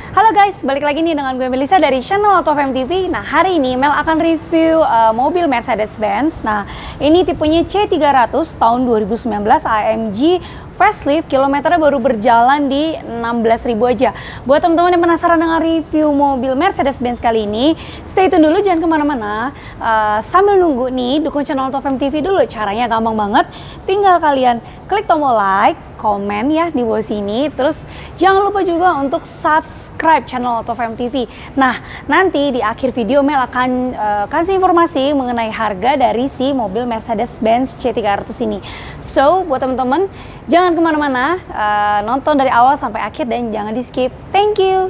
Halo guys, balik lagi nih dengan gue Melisa dari channel AutoFM TV. Nah, hari ini Mel akan review mobil Mercedes-Benz. Nah, ini tipenya C300 tahun 2019 AMG facelift, kilometernya baru berjalan di 16.000 aja. Buat teman-teman yang penasaran dengan review mobil Mercedes-Benz kali ini, stay tune dulu, jangan kemana-mana. Sambil nunggu nih, dukung channel AutoFM TV dulu. Caranya gampang banget, tinggal kalian klik tombol like, komen ya di bawah sini. Terus jangan lupa juga untuk subscribe channel AutoFM TV. Nah, nanti di akhir video Mel akan kasih informasi mengenai harga dari si mobil Mercedes-Benz C300 ini. So, buat teman-teman jangan kemana-mana, nonton dari awal sampai akhir dan jangan di skip. Thank you.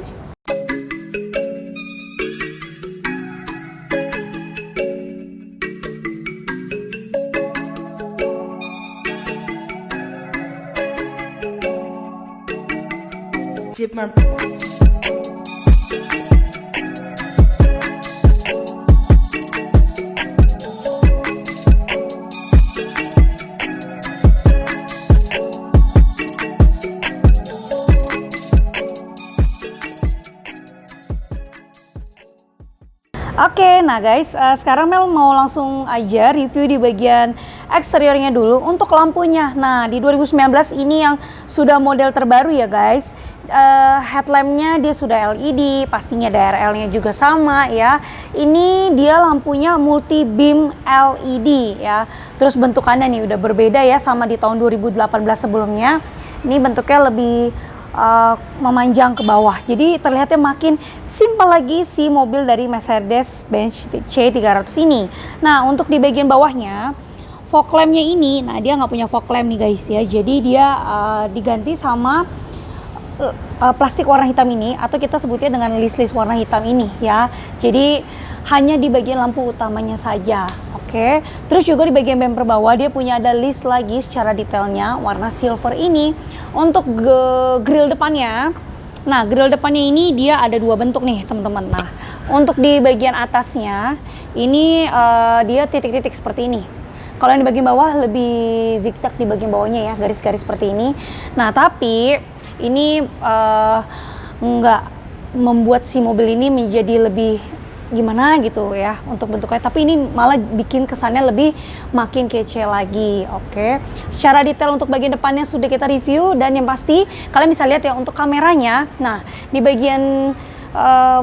Oke, nah guys, sekarang Mel mau langsung aja review di bagian eksteriornya dulu. Untuk lampunya, nah di 2019 ini yang sudah model terbaru ya guys. Headlampnya dia sudah LED, pastinya DRL-nya juga sama ya. Ini dia lampunya multi beam LED ya. Terus bentukannya nih udah berbeda ya sama di tahun 2018 sebelumnya. Ini bentuknya lebih memanjang ke bawah, jadi terlihatnya makin simpel lagi si mobil dari Mercedes-Benz C300 ini. Nah, untuk di bagian bawahnya fog lampnya ini, nah dia nggak punya fog lamp nih guys ya, jadi dia diganti sama plastik warna hitam ini, atau kita sebutnya dengan list-list warna hitam ini ya. Jadi hanya di bagian lampu utamanya saja. Oke, terus juga di bagian bumper bawah dia punya ada list lagi secara detailnya warna silver ini. Untuk grill depannya, nah grill depannya ini dia ada dua bentuk nih teman-teman. Nah, untuk di bagian atasnya ini dia titik-titik seperti ini. Kalau yang di bagian bawah lebih zigzag di bagian bawahnya ya, garis-garis seperti ini. Nah, tapi ini nggak membuat si mobil ini menjadi lebih gimana gitu ya untuk bentuknya, tapi ini malah bikin kesannya lebih makin kece lagi. Oke, secara detail untuk bagian depannya sudah kita review, dan yang pasti kalian bisa lihat ya untuk kameranya. Nah, di bagian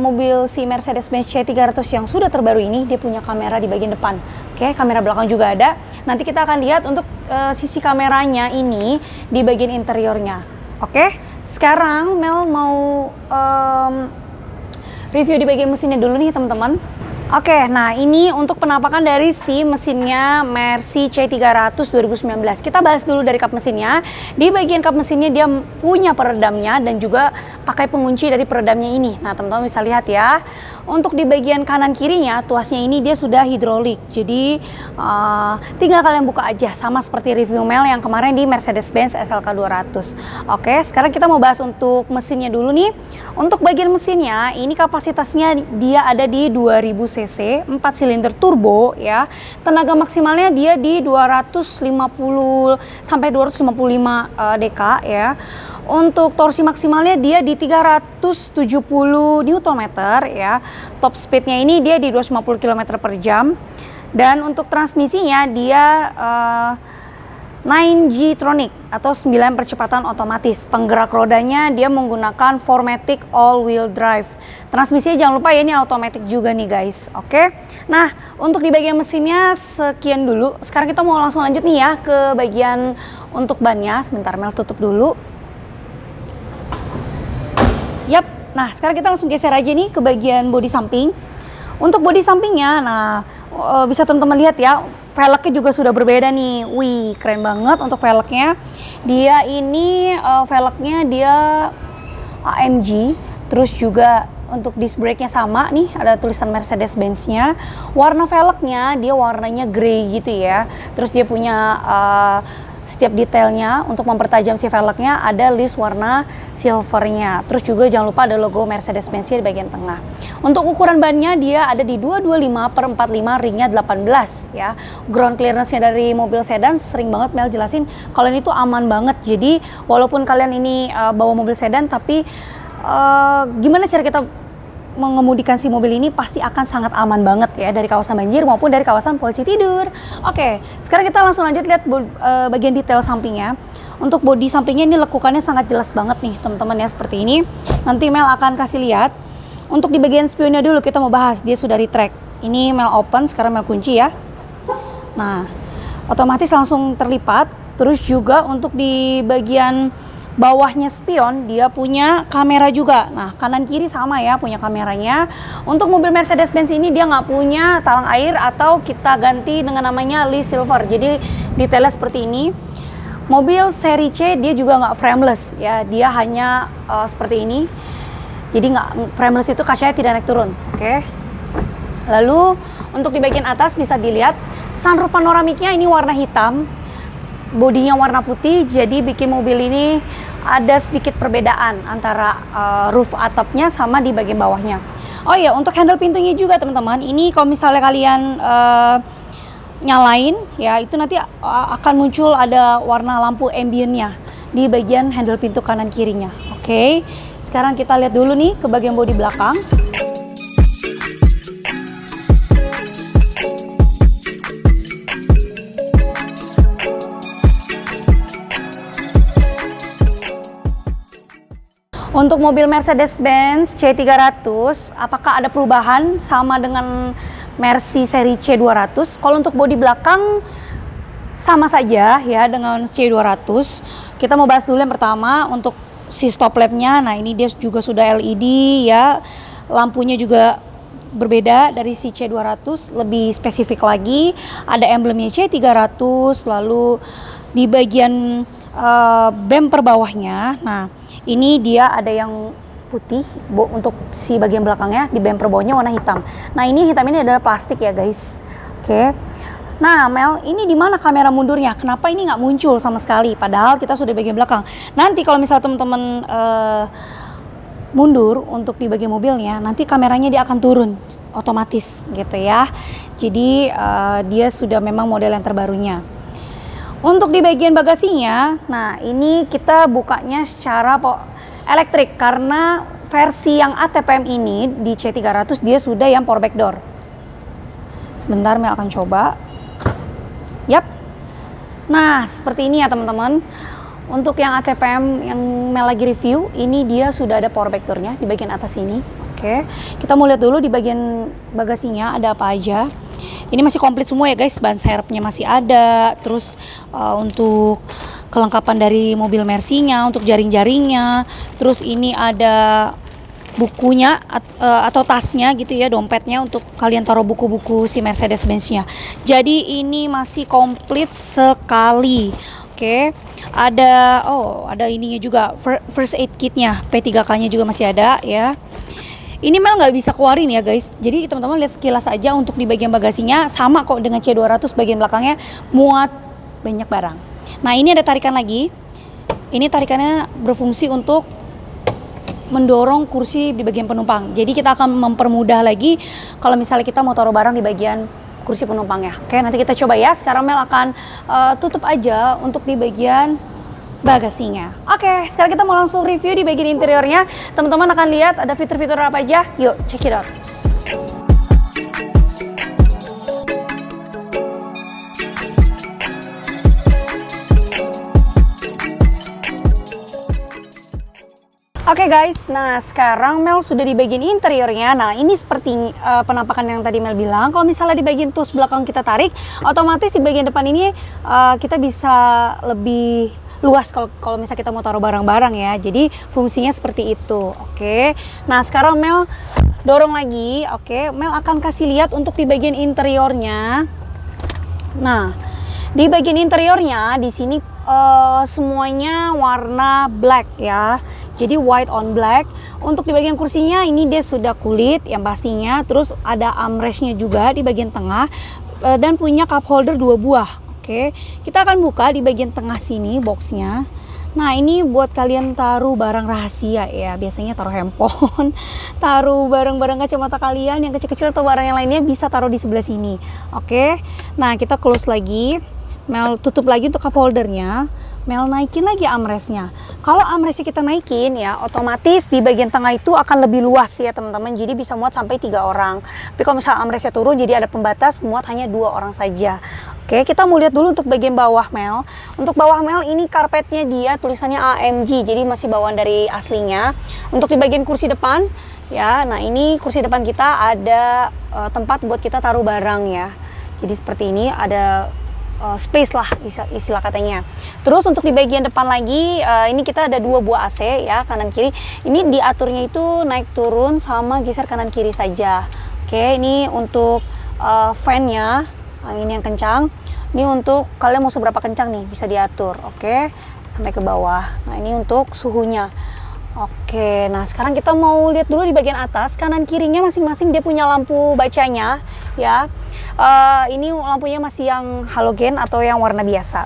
mobil si Mercedes-Benz C300 yang sudah terbaru ini dia punya kamera di bagian depan. Oke, kamera belakang juga ada. Nanti kita akan lihat untuk sisi kameranya ini di bagian interiornya. Oke, sekarang Mel mau review di bagian mesinnya dulu nih teman-teman. Oke, nah ini untuk penampakan dari si mesinnya Mercy C300 2019. Kita bahas dulu dari kap mesinnya. Di bagian kap mesinnya dia punya peredamnya dan juga pakai pengunci dari peredamnya ini. Nah, teman-teman bisa lihat ya. Untuk di bagian kanan kirinya, tuasnya ini dia sudah hidrolik. Jadi tinggal kalian buka aja, sama seperti review Mel yang kemarin di Mercedes-Benz SLK 200. Oke, sekarang kita mau bahas untuk mesinnya dulu nih. Untuk bagian mesinnya, ini kapasitasnya dia ada di 2000 cc, 4 silinder turbo ya. Tenaga maksimalnya dia di 250 sampai 255 dk ya. Untuk torsi maksimalnya dia di 370 Nm ya. Top speednya ini dia di 250 km per jam. Dan untuk transmisinya dia 9G Tronic atau 9 percepatan otomatis. Penggerak rodanya dia menggunakan 4MATIC all-wheel drive. Transmisinya jangan lupa ya, ini automatic juga nih guys. Oke. Nah, untuk di bagian mesinnya sekian dulu. Sekarang kita mau langsung lanjut nih ya ke bagian untuk bannya. Sebentar Mel tutup dulu. Yap. Nah, sekarang kita langsung geser aja nih ke bagian bodi samping. Untuk bodi sampingnya, nah bisa teman-teman lihat ya, velgnya juga sudah berbeda nih. Wih, keren banget untuk velgnya. Dia ini velgnya dia AMG. Terus juga untuk disc brake-nya sama nih, ada tulisan Mercedes-Benz-nya. Warna velgnya dia warnanya grey gitu ya. Terus dia punya setiap detailnya untuk mempertajam si velgnya ada list warna silvernya. Terus juga jangan lupa ada logo Mercedes-Benz di bagian tengah. Untuk ukuran bannya dia ada di 225/45, ringnya 18 ya. Ground clearance-nya dari mobil sedan sering banget Mel jelasin kalau ini tuh aman banget. Jadi walaupun kalian ini bawa mobil sedan tapi gimana cara kita mengemudikan si mobil ini pasti akan sangat aman banget ya dari kawasan banjir maupun dari kawasan polisi tidur. Oke, sekarang kita langsung lanjut lihat bagian detail sampingnya. Untuk bodi sampingnya ini lekukannya sangat jelas banget nih teman-teman ya, seperti ini. Nanti Mel akan kasih lihat. Untuk di bagian spionnya dulu kita mau bahas, dia sudah retract. Ini Mel open, sekarang Mel kunci ya. Nah, otomatis langsung terlipat. Terus juga untuk di bagian bawahnya spion dia punya kamera juga. Nah, kanan kiri sama ya punya kameranya. Untuk mobil Mercedes-Benz ini dia nggak punya talang air atau kita ganti dengan namanya Lee Silver. Jadi detailnya seperti ini. Mobil seri C dia juga nggak frameless ya. Dia hanya seperti ini. Jadi nggak frameless itu kacanya tidak naik turun. Oke. Lalu untuk di bagian atas bisa dilihat sunroof panoramiknya ini warna hitam. Bodinya warna putih, jadi bikin mobil ini ada sedikit perbedaan antara roof atapnya sama di bagian bawahnya. Oh iya, untuk handle pintunya juga teman-teman, ini kalau misalnya kalian nyalain ya, itu nanti akan muncul ada warna lampu ambientnya di bagian handle pintu kanan kirinya. Oke, sekarang kita lihat dulu nih ke bagian bodi belakang. Untuk mobil Mercedes-Benz C300, apakah ada perubahan sama dengan Mercy seri C200? Kalau untuk bodi belakang sama saja ya dengan C200. Kita mau bahas dulu yang pertama untuk si stop lampnya. Nah, ini dia juga sudah LED ya. Lampunya juga berbeda dari si C200, lebih spesifik lagi. Ada emblemnya C300, lalu di bagian bumper bawahnya. Nah, ini dia ada yang putih untuk si bagian belakangnya, di bumper bawahnya warna hitam. Nah, ini hitam ini adalah plastik ya guys. Oke. Nah, Mel, ini di mana kamera mundurnya? Kenapa ini nggak muncul sama sekali? Padahal kita sudah di bagian belakang. Nanti kalau misalnya teman-teman mundur untuk di bagian mobilnya, nanti kameranya dia akan turun otomatis gitu ya. Jadi dia sudah memang model yang terbarunya. Untuk di bagian bagasinya, nah ini kita bukanya secara elektrik karena versi yang ATPM ini di C300 dia sudah yang power back door. Sebentar Mel akan coba. Yap. Nah, seperti ini ya teman-teman. Untuk yang ATPM yang Mel lagi review, ini dia sudah ada power back door-nya di bagian atas ini. Oke. Kita mau lihat dulu di bagian bagasinya ada apa aja. Ini masih komplit semua ya guys, ban serepnya masih ada. Terus untuk kelengkapan dari mobil Mercy-nya, untuk jaring-jaringnya. Terus ini ada bukunya atau tasnya gitu ya, dompetnya untuk kalian taruh buku-buku si Mercedes-Benz-nya. Jadi ini masih komplit sekali. Oke. Ada ininya juga, first aid kit-nya, P3K-nya juga masih ada ya. Ini Mel nggak bisa keluarin ya guys. Jadi teman-teman lihat sekilas aja untuk di bagian bagasinya sama kok dengan C200, bagian belakangnya muat banyak barang. Nah, ini ada tarikan lagi. Ini tarikannya berfungsi untuk mendorong kursi di bagian penumpang. Jadi kita akan mempermudah lagi kalau misalnya kita mau taruh barang di bagian kursi penumpangnya. Oke, nanti kita coba ya. Sekarang Mel akan tutup aja untuk di bagian bagasinya. Oke, sekarang kita mau langsung review di bagian interiornya. Teman-teman akan lihat ada fitur-fitur apa aja. Yuk, check it out. Oke guys, nah sekarang Mel sudah di bagian interiornya. Nah, ini seperti penampakan yang tadi Mel bilang. Kalau misalnya di bagian tus belakang kita tarik, otomatis di bagian depan ini kita bisa lebih luas kalau misalnya kita mau taruh barang-barang ya. Jadi fungsinya seperti itu. Oke. Nah, sekarang Mel dorong lagi. Oke, Mel akan kasih lihat untuk di bagian interiornya. Nah, di bagian interiornya di sini semuanya warna black ya. Jadi white on black. Untuk di bagian kursinya ini dia sudah kulit yang pastinya. Terus ada armrestnya juga di bagian tengah dan punya cup holder 2 buah. Oke, kita akan buka di bagian tengah sini boxnya. Nah, ini buat kalian taruh barang rahasia ya. Biasanya taruh handphone, taruh barang-barang kacamata kalian yang kecil-kecil atau barang yang lainnya bisa taruh di sebelah sini. Oke, nah kita close lagi. Mel tutup lagi untuk cup holdernya. Mel naikin lagi armrestnya. Kalau armrestnya kita naikin ya, otomatis di bagian tengah itu akan lebih luas ya teman-teman. Jadi bisa muat sampai 3 orang. Tapi kalau misalnya armrestnya turun, jadi ada pembatas muat hanya 2 orang saja. Oke, kita mau lihat dulu untuk bagian bawah Mel. Untuk bawah Mel ini karpetnya dia tulisannya AMG, jadi masih bawaan dari aslinya. Untuk di bagian kursi depan ya, nah ini kursi depan kita ada tempat buat kita taruh barang ya. Jadi seperti ini ada space lah istilah katanya. Terus untuk di bagian depan lagi ini kita ada 2 buah AC ya, kanan kiri. Ini diaturnya itu naik turun sama geser kanan kiri saja. Oke, ini untuk fan-nya, angin yang kencang. Ini untuk kalian mau seberapa kencang nih bisa diatur. Oke, sampai ke bawah. Nah, ini untuk suhunya. Oke, nah sekarang kita mau lihat dulu di bagian atas, kanan kirinya masing-masing dia punya lampu bacanya ya. Ini lampunya masih yang halogen atau yang warna biasa.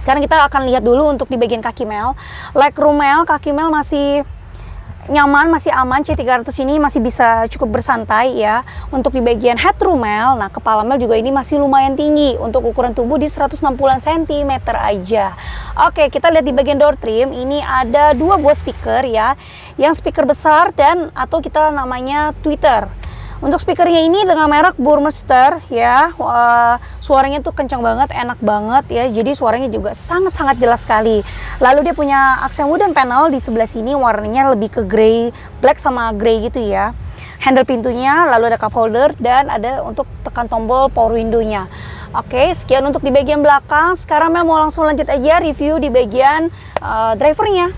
Sekarang kita akan lihat dulu untuk di bagian kaki Mel. Legroom Mel, kaki Mel masih nyaman, masih aman. C300 ini masih bisa cukup bersantai ya. Untuk di bagian headroom Mel, nah kepala Mel juga ini masih lumayan tinggi. Untuk ukuran tubuh di 160 cm aja. Oke, kita lihat di bagian door trim, ini ada 2 buah speaker ya. Yang speaker besar dan atau kita namanya tweeter. Untuk speakernya ini dengan merek Burmester ya, suaranya tuh kencang banget, enak banget ya, jadi suaranya juga sangat-sangat jelas sekali. Lalu dia punya aksen wooden panel di sebelah sini, warnanya lebih ke grey, black sama grey gitu ya. Handle pintunya, lalu ada cup holder dan ada untuk tekan tombol power window-nya. Oke, sekian untuk di bagian belakang. Sekarang Mel mau langsung lanjut aja review di bagian drivernya.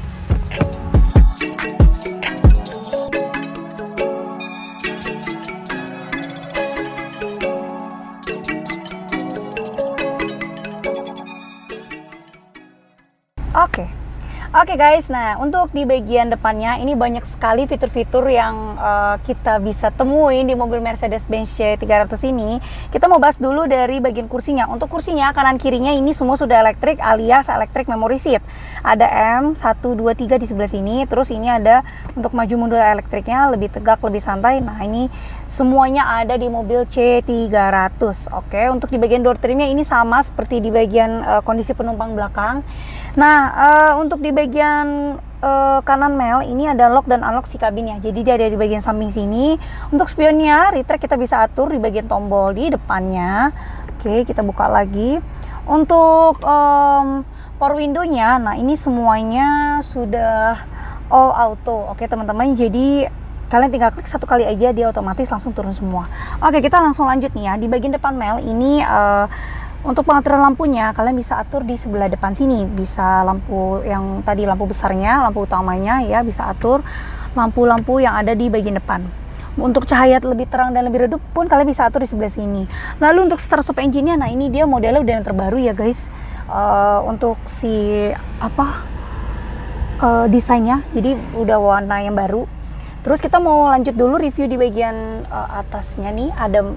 Oke guys, nah untuk di bagian depannya ini banyak sekali fitur-fitur yang kita bisa temuin di mobil Mercedes-Benz C300 ini. Kita mau bahas dulu dari bagian kursinya. Untuk kursinya kanan kirinya ini semua sudah elektrik alias electric memory seat. Ada M123 di sebelah sini, terus ini ada untuk maju mundur elektriknya, lebih tegak, lebih santai. Nah ini semuanya ada di mobil C300. Oke, untuk di bagian door trimnya ini sama seperti di bagian kondisi penumpang belakang. Nah, untuk di bagian kanan Mel ini ada lock dan unlock si kabinnya. Jadi dia ada di bagian samping sini. Untuk spionnya, retract kita bisa atur di bagian tombol di depannya. Oke, kita buka lagi. Untuk power window-nya, nah ini semuanya sudah all auto. Oke teman-teman, jadi kalian tinggal klik 1 kali aja dia otomatis langsung turun semua. Oke, kita langsung lanjut nih ya. Di bagian depan Mel ini untuk pengaturan lampunya, kalian bisa atur di sebelah depan sini. Bisa lampu yang tadi lampu besarnya, lampu utamanya ya, bisa atur lampu-lampu yang ada di bagian depan. Untuk cahaya lebih terang dan lebih redup pun kalian bisa atur di sebelah sini. Lalu untuk start stop engine-nya, nah ini dia modelnya udah yang terbaru ya guys. Untuk si desainnya, jadi udah warna yang baru. Terus kita mau lanjut dulu review di bagian atasnya nih, ada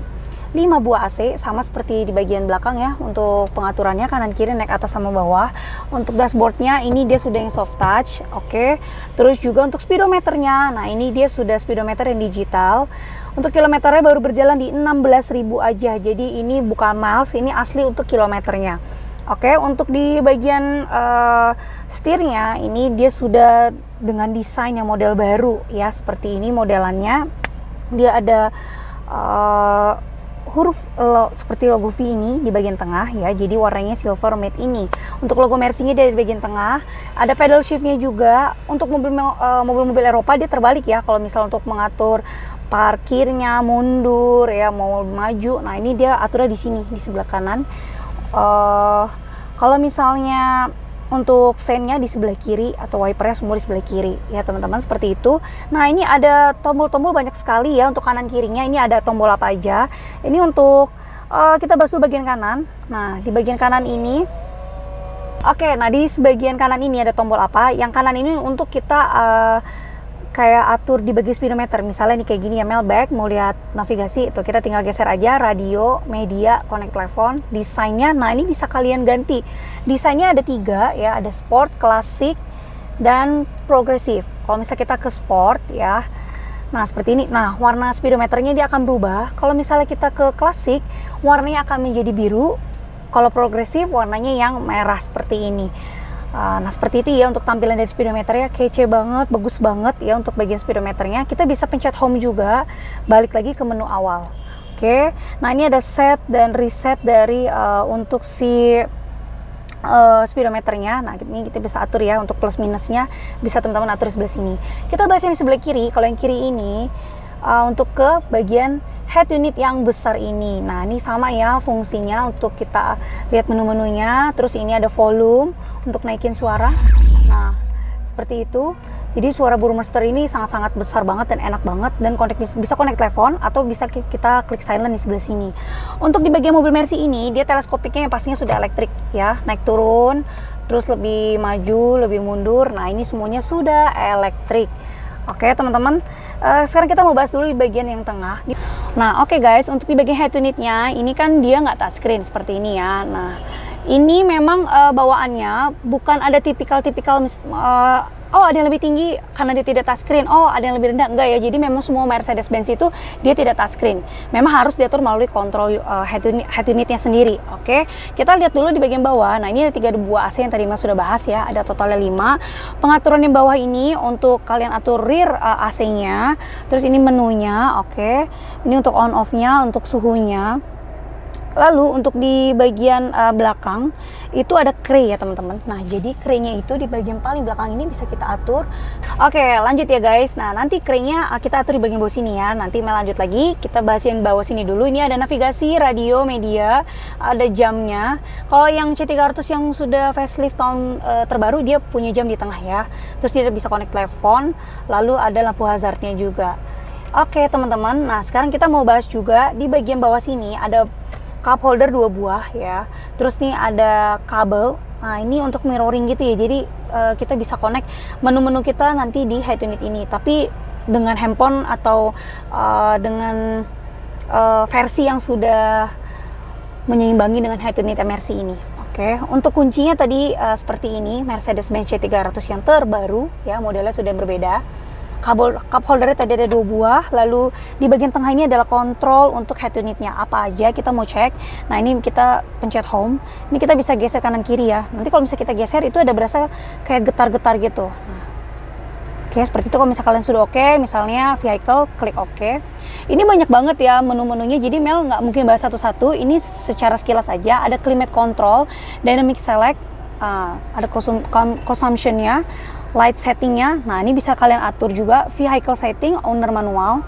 5 buah AC sama seperti di bagian belakang ya. Untuk pengaturannya kanan kiri, naik atas sama bawah. Untuk dashboardnya ini dia sudah yang soft touch. Oke. Terus juga untuk speedometernya, nah ini dia sudah speedometer yang digital. Untuk kilometernya baru berjalan di 16.000 aja. Jadi ini bukan miles, ini asli untuk kilometernya. Oke, untuk di bagian setirnya ini dia sudah dengan desain yang model baru ya, seperti ini modelannya. Dia ada huruf seperti logo V ini di bagian tengah ya, jadi warnanya silver matte ini. Untuk logo Mercy-nya dari bagian tengah, ada pedal shift-nya juga. Untuk mobil-mobil Eropa dia terbalik ya, kalau misal untuk mengatur parkirnya, mundur ya, mau maju. Nah ini dia aturnya di sini di sebelah kanan. Kalau misalnya untuk sennya di sebelah kiri atau wipernya semua di sebelah kiri ya teman-teman, seperti itu. Nah ini ada tombol-tombol banyak sekali ya untuk kanan kirinya. Ini ada tombol apa aja. Ini untuk kita bahas dulu bagian kanan. Nah di bagian kanan ini, oke, nah di sebagian kanan ini ada tombol apa. Yang kanan ini untuk kita kayak atur di bagian speedometer. Misalnya nih kayak gini ya Mel, back mau lihat navigasi itu kita tinggal geser aja, radio, media, connect telepon. Desainnya, nah ini bisa kalian ganti. Desainnya ada 3 ya, ada sport, klasik, dan progresif. Kalau misalnya kita ke sport ya, nah seperti ini. Nah warna speedometernya dia akan berubah. Kalau misalnya kita ke klasik, warnanya akan menjadi biru. Kalau progresif warnanya yang merah seperti ini. Nah seperti itu ya untuk tampilan dari speedometer ya, kece banget, bagus banget ya untuk bagian speedometernya. Kita bisa pencet home juga, balik lagi ke menu awal. Oke, nah ini ada set dan reset dari untuk si speedometernya. Nah ini kita bisa atur ya untuk plus minusnya, bisa teman-teman atur sebelah sini. Kita bahas yang di sebelah kiri. Kalau yang kiri ini untuk ke bagian head unit yang besar ini. Nah ini sama ya fungsinya untuk kita lihat menu-menunya. Terus ini ada volume untuk naikin suara. Nah seperti itu. Jadi suara Burmester ini sangat-sangat besar banget dan enak banget, dan bisa connect telepon atau bisa kita klik silent di sebelah sini. Untuk di bagian mobil Mercy ini dia teleskopiknya yang pastinya sudah elektrik ya, naik turun, terus lebih maju, lebih mundur. Nah ini semuanya sudah elektrik. Oke teman-teman, sekarang kita mau bahas dulu di bagian yang tengah. Nah oke guys, untuk di bagian head unitnya ini kan dia nggak touchscreen seperti ini ya. Nah ini memang bawaannya bukan ada tipikal oh ada yang lebih tinggi karena dia tidak touchscreen, oh ada yang lebih rendah, enggak ya. Jadi memang semua Mercedes-Benz itu dia tidak touchscreen, memang harus diatur melalui kontrol head unitnya sendiri. Oke, kita lihat dulu di bagian bawah. Nah ini ada 3 buah AC yang tadi Mas sudah bahas ya, ada totalnya 5. Pengaturan yang bawah ini untuk kalian atur rear AC-nya, terus ini menunya. Oke, ini untuk on off-nya, untuk suhunya. Lalu untuk di bagian belakang itu ada kray ya teman-teman. Nah jadi kraynya itu di bagian paling belakang ini bisa kita atur. Oke lanjut ya guys. Nah nanti kraynya kita atur di bagian bawah sini ya. Nanti lanjut lagi, kita bahas yang bawah sini dulu. Ini ada navigasi, radio, media, ada jamnya. Kalau yang C300 yang sudah facelift tahun terbaru dia punya jam di tengah ya. Terus dia bisa connect telepon. Lalu ada lampu hazardnya juga. Oke teman-teman. Nah sekarang kita mau bahas juga di bagian bawah sini ada cup holder 2 buah ya. Terus nih ada kabel. Nah ini untuk mirroring gitu ya. Jadi kita bisa connect menu-menu kita nanti di head unit ini. Tapi dengan handphone atau dengan versi yang sudah menyeimbangi dengan head unit MRC ini. Oke, untuk kuncinya tadi seperti ini, Mercedes-Benz C300 yang terbaru ya, modelnya sudah berbeda. Cup holdernya tadi ada 2 buah. Lalu di bagian tengah ini adalah kontrol untuk head unitnya, apa aja kita mau cek. Nah ini kita pencet home, ini kita bisa geser kanan kiri ya. Nanti kalau misalnya kita geser itu ada berasa kayak getar-getar gitu. Nah, oke seperti itu. Kalau misalnya kalian sudah oke, misalnya vehicle, klik oke. Ini banyak banget ya menu-menunya, jadi Mel nggak mungkin bahas satu-satu. Ini secara sekilas aja. Ada climate control, dynamic select, ada consumption-nya, light settingnya. Nah ini bisa kalian atur juga. Vehicle setting, owner manual,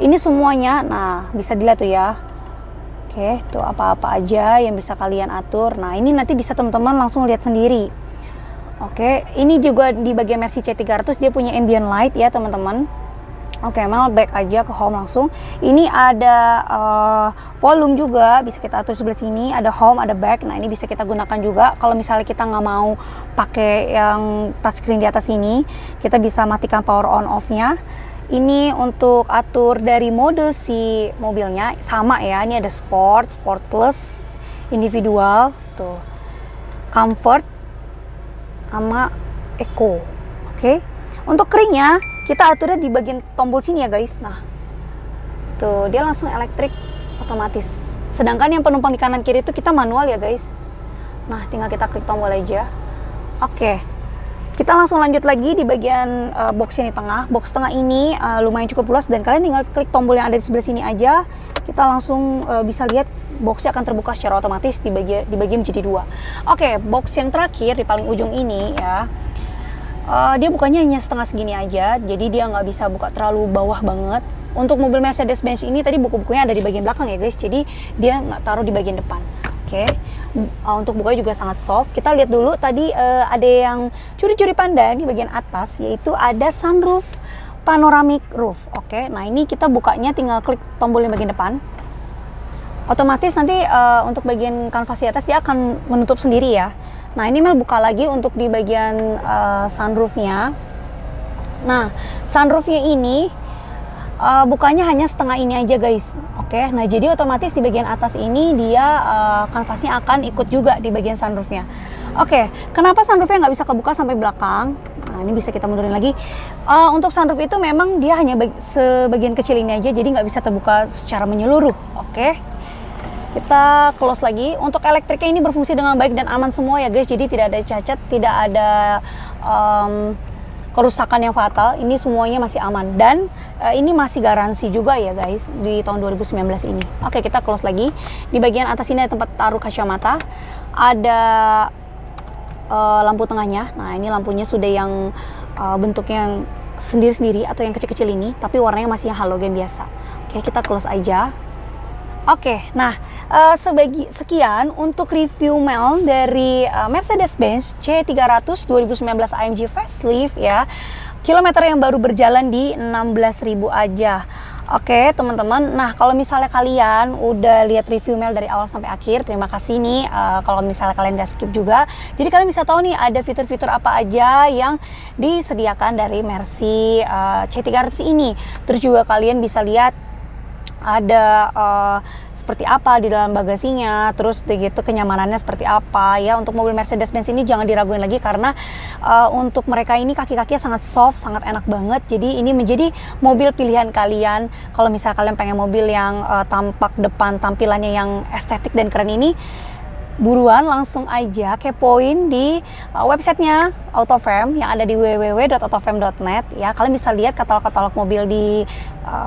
ini semuanya. Nah bisa dilihat tuh ya. Oke, tuh apa-apa aja yang bisa kalian atur. Nah ini nanti bisa teman-teman langsung lihat sendiri. Oke, ini juga di bagian Mercy C300 dia punya ambient light ya teman-teman. Oke, Mel back aja ke home langsung. Ini ada volume juga, bisa kita atur sebelah sini. Ada home, ada back. Nah ini bisa kita gunakan juga. Kalau misalnya kita nggak mau pakai yang touchscreen di atas ini, kita bisa matikan power on off-nya. Ini untuk atur dari mode si mobilnya sama ya. Ini ada sport, sport plus, individual, tuh, comfort, sama eco. Oke. Untuk keringnya kita aturnya di bagian tombol sini ya guys. Nah tuh dia langsung elektrik otomatis. Sedangkan yang penumpang di kanan kiri itu kita manual ya guys. Nah tinggal kita klik tombol aja. Oke, kita langsung lanjut lagi di bagian box ini tengah. Box tengah ini lumayan cukup luas, dan kalian tinggal klik tombol yang ada di sebelah sini aja. Kita langsung bisa lihat boxnya akan terbuka secara otomatis dibagi menjadi 2. Oke, box yang terakhir di paling ujung ini ya, dia bukanya hanya setengah segini aja, jadi dia nggak bisa buka terlalu bawah banget. Untuk mobil Mercedes-Benz ini tadi buku-bukunya ada di bagian belakang ya guys, jadi dia nggak taruh di bagian depan. Oke, untuk bukanya juga sangat soft. Kita lihat dulu tadi ada yang curi-curi pandang di bagian atas, yaitu ada sunroof, panoramic roof. Oke, nah ini kita bukanya tinggal klik tombol yang bagian depan. Otomatis nanti untuk bagian kanvas di atas dia akan menutup sendiri ya. Nah ini Mel buka lagi untuk di bagian sunroofnya. Nah sunroofnya ini bukanya hanya setengah ini aja guys. Oke, nah jadi otomatis di bagian atas ini dia kanvasnya akan ikut juga di bagian sunroofnya. Oke, kenapa sunroofnya nggak bisa kebuka sampai belakang? Nah ini bisa kita mundurin lagi. Untuk sunroof itu memang dia hanya sebagian kecil ini aja, jadi nggak bisa terbuka secara menyeluruh. Oke. Kita close lagi. Untuk elektriknya ini berfungsi dengan baik dan aman semua ya guys. Jadi tidak ada cacat, tidak ada kerusakan yang fatal. Ini semuanya masih aman dan ini masih garansi juga ya guys di tahun 2019 ini. Oke, kita close lagi. Di bagian atas ini ada tempat taruh kacamata. Ada lampu tengahnya. Nah, ini lampunya sudah yang bentuknya yang sendiri-sendiri atau yang kecil-kecil ini, tapi warnanya masih yang halogen biasa. Oke, kita close aja. Oke, nah sekian untuk review Mel dari Mercedes-Benz C300 2019 AMG Facelift ya. Kilometer yang baru berjalan di 16.000 aja. Oke teman-teman, nah kalau misalnya kalian udah lihat review Mel dari awal sampai akhir, terima kasih nih kalau misalnya kalian gak skip juga. Jadi kalian bisa tahu nih ada fitur-fitur apa aja yang disediakan dari Mercy C300 ini. Terus juga kalian bisa lihat ada seperti apa di dalam bagasinya, terus begitu kenyamanannya seperti apa ya. Untuk mobil Mercedes-Benz ini jangan diraguin lagi karena untuk mereka ini kaki-kakinya sangat soft, sangat enak banget. Jadi ini menjadi mobil pilihan kalian kalau misalnya kalian pengen mobil yang tampak depan tampilannya yang estetik dan keren ini. Buruan langsung aja kepoin di websitenya Autofam yang ada di www.autofam.net ya. Kalian bisa lihat katalog-katalog mobil di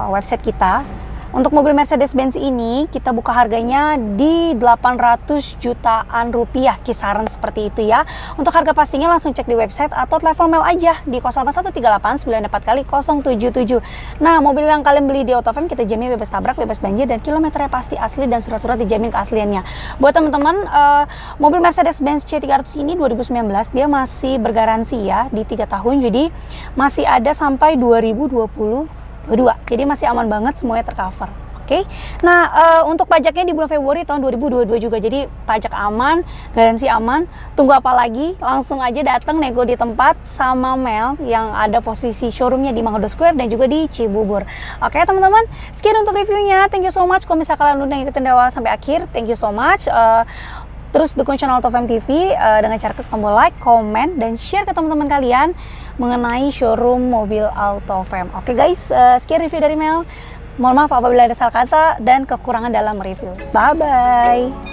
website kita. Untuk mobil Mercedes-Benz ini kita buka harganya di 800 jutaan rupiah, kisaran seperti itu ya. Untuk harga pastinya langsung cek di website atau telepon Mel aja di 08138 94 kali 077. Nah, mobil yang kalian beli di Autofam kita jamin bebas tabrak, bebas banjir, dan kilometernya pasti asli dan surat-surat dijamin keasliannya. Buat teman-teman, mobil Mercedes-Benz C300 ini 2019 dia masih bergaransi ya di 3 tahun, jadi masih ada sampai 2022. Jadi masih aman banget, semuanya tercover. Oke. Nah, untuk pajaknya di bulan Februari tahun 2022 juga. Jadi pajak aman, garansi aman. Tunggu apa lagi? Langsung aja datang nego di tempat sama Mel yang ada posisi showroomnya di Mangga Square dan juga di Cibubur. Oke, teman-teman. Sekian untuk reviewnya. Thank you so much. Kalau misalnya kalian udah ngikutin dari awal sampai akhir, thank you so much. Terus dukung channel Autofam TV dengan cara klik tombol like, komen, dan share ke teman-teman kalian mengenai showroom mobil Autofam. Oke guys, sekian review dari Mel. Mohon maaf apabila ada salah kata dan kekurangan dalam review. Bye-bye!